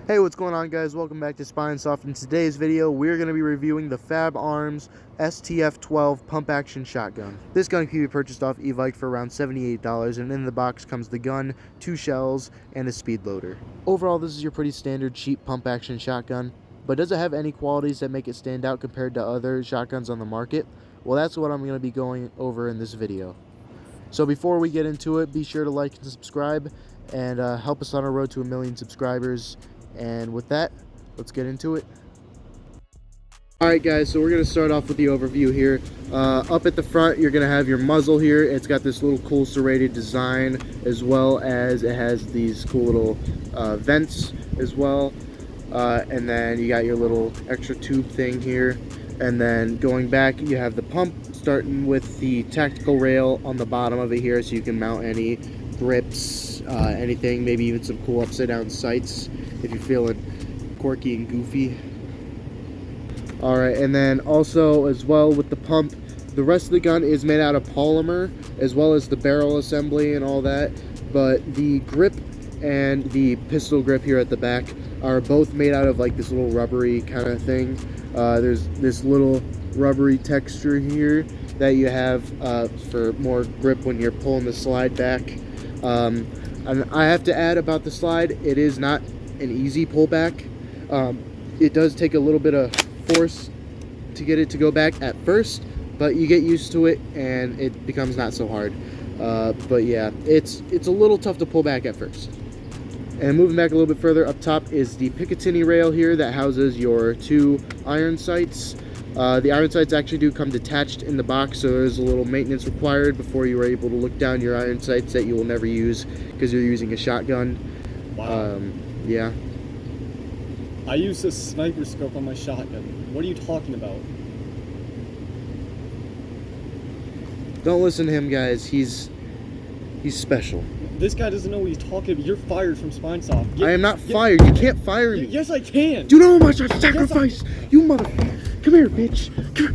Hey, what's going on, guys? Welcome back to Airsoft. In today's video, we're going to be reviewing the FABARMS STF12 pump action shotgun. This gun can be purchased off eBike for around $78, and in the box comes the gun, 2 shells, and a speed loader. Overall, this is your pretty standard cheap pump action shotgun, but does it have any qualities that make it stand out compared to other shotguns on the market? Well, that's what I'm going to be going over in this video. So before we get into it, be sure to like and subscribe and help us on our road to 1 million subscribers. And with that, let's get into it. Alright guys, so we're going to start off with the overview here. Up at the front, you're going to have your muzzle here. It's got this little cool serrated design, as well as it has these cool little vents as well. And then you got your little extra tube thing here. And then going back, you have the pump, starting with the tactical rail on the bottom of it here, so you can mount any grips, anything, maybe even some cool upside down sights if you're feeling quirky and goofy. Alright, and then also as well with the pump, the rest of the gun is made out of polymer, as well as the barrel assembly and all that, but the grip and the pistol grip here at the back are both made out of like this little rubbery kind of thing. There's this little rubbery texture here that you have for more grip when you're pulling the slide back. And I have to add about the slide, it is not an easy pullback. It does take a little bit of force to get it to go back at first, but you get used to it and it becomes not so hard. But yeah, it's a little tough to pull back at first. And moving back a little bit further, up top is the Picatinny rail here that houses your 2 iron sights. The iron sights actually do come detached in the box, so there's a little maintenance required before you are able to look down your iron sights that you will never use because you're using a shotgun. Wow. Yeah. I use a sniper scope on my shotgun. What are you talking about? Don't listen to him, guys. He's special. This guy doesn't know what he's talking about. You're fired from Spinesoft. I am not fired. You can't fire me. Yes, I can. Do you know how much I've sacrificed? Yes, you motherfucker. Come here, bitch. Come here.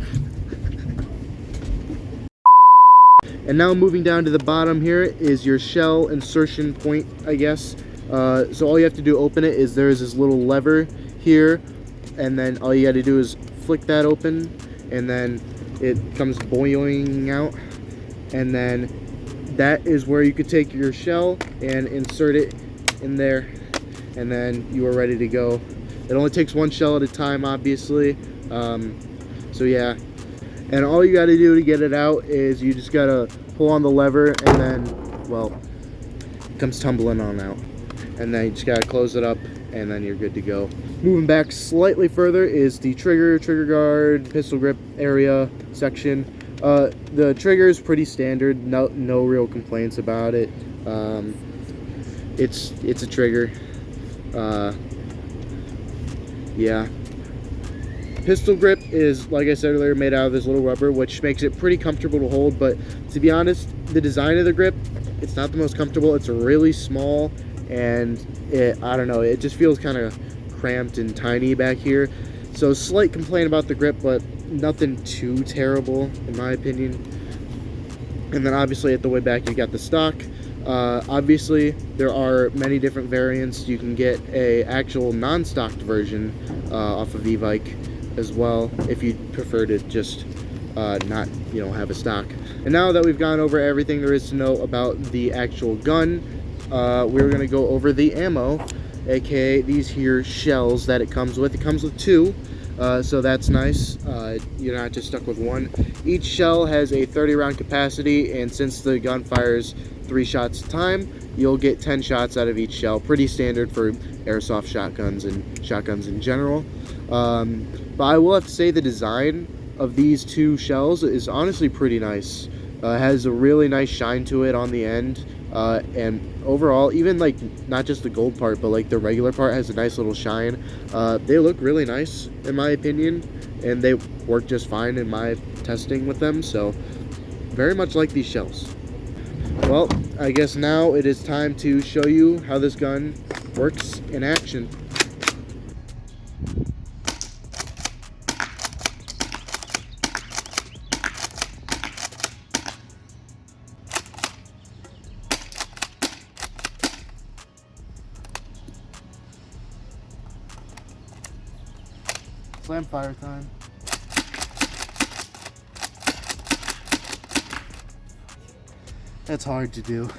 And now moving down to the bottom here is your shell insertion point, I guess. So all you have to do to open it is there's this little lever here, and then all you got to do is flick that open, and then it comes boiling out, and then that is where you could take your shell and insert it in there, and then you are ready to go. It only takes 1 shell at a time, obviously. So yeah, and all you got to do to get it out is you just got to pull on the lever, and then, well, it comes tumbling on out. And then you just got to close it up, and then you're good to go. Moving back slightly further is the trigger guard, pistol grip area section. The trigger is pretty standard, no real complaints about it. It's a trigger. Yeah. Pistol grip is, like I said earlier, made out of this little rubber, which makes it pretty comfortable to hold, but to be honest, the design of the grip, it's not the most comfortable. It's really small, and I don't know, it just feels kind of cramped and tiny back here. So slight complaint about the grip, but nothing too terrible in my opinion. And then obviously at the way back you got the stock. Obviously there are many different variants. You can get a actual non-stocked version off of eBike as well if you prefer to just not have a stock. And now that we've gone over everything there is to know about the actual gun, we're going to go over the ammo, aka these here shells that it comes with. It comes with 2, so that's nice. You're not just stuck with 1. Each shell has a 30 round capacity, and since the gun fires 3 shots a time, you'll get 10 shots out of each shell. Pretty standard for airsoft shotguns and shotguns in general. But I will have to say the design of these 2 shells is honestly pretty nice. It has a really nice shine to it on the end. And overall, even like not just the gold part, but like the regular part has a nice little shine. They look really nice in my opinion, and they work just fine in my testing with them, so very much like these shells. Well, I guess now it is time to show you how this gun works in action. Slam fire time. That's hard to do.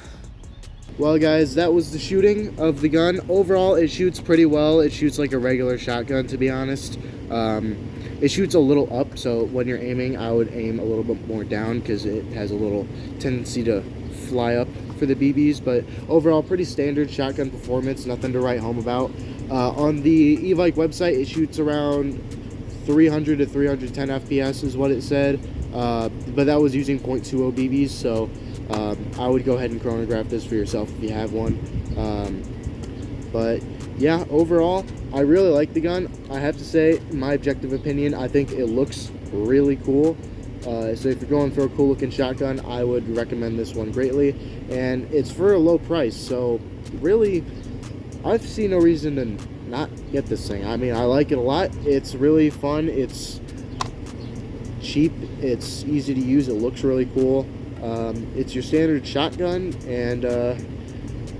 Well guys, that was the shooting of the gun. Overall, it shoots pretty well. It shoots like a regular shotgun, to be honest. It shoots a little up, so when you're aiming, I would aim a little bit more down because it has a little tendency to fly up for the BBs. But overall, pretty standard shotgun performance, nothing to write home about. On the e-Vike website, it shoots around 300 to 310 FPS is what it said, but that was using .20 BBs, so I would go ahead and chronograph this for yourself if you have one. But yeah, overall, I really like the gun. I have to say, in my objective opinion, I think it looks really cool. So if you're going for a cool looking shotgun, I would recommend this one greatly. And it's for a low price, so really, I've seen no reason to not get this thing. I mean, I like it a lot. It's really fun. It's cheap. It's easy to use. It looks really cool. It's your standard shotgun, and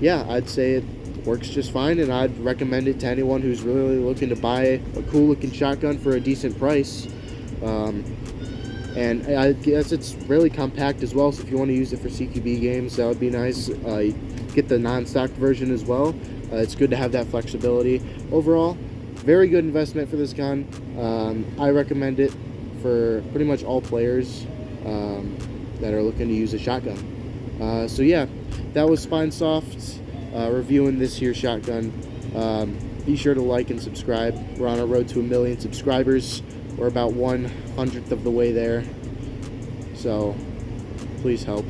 yeah, I'd say it works just fine, and I'd recommend it to anyone who's really looking to buy a cool looking shotgun for a decent price. And I guess it's really compact as well, so if you want to use it for CQB games, that would be nice. Get the non-stock version as well. It's good to have that flexibility. Overall, very good investment for this gun. I recommend it for pretty much all players that are looking to use a shotgun. So yeah, that was Spinesoft reviewing this here shotgun. Be sure to like and subscribe. We're on our road to 1 million subscribers. We're about 1/100th of the way there, so please help.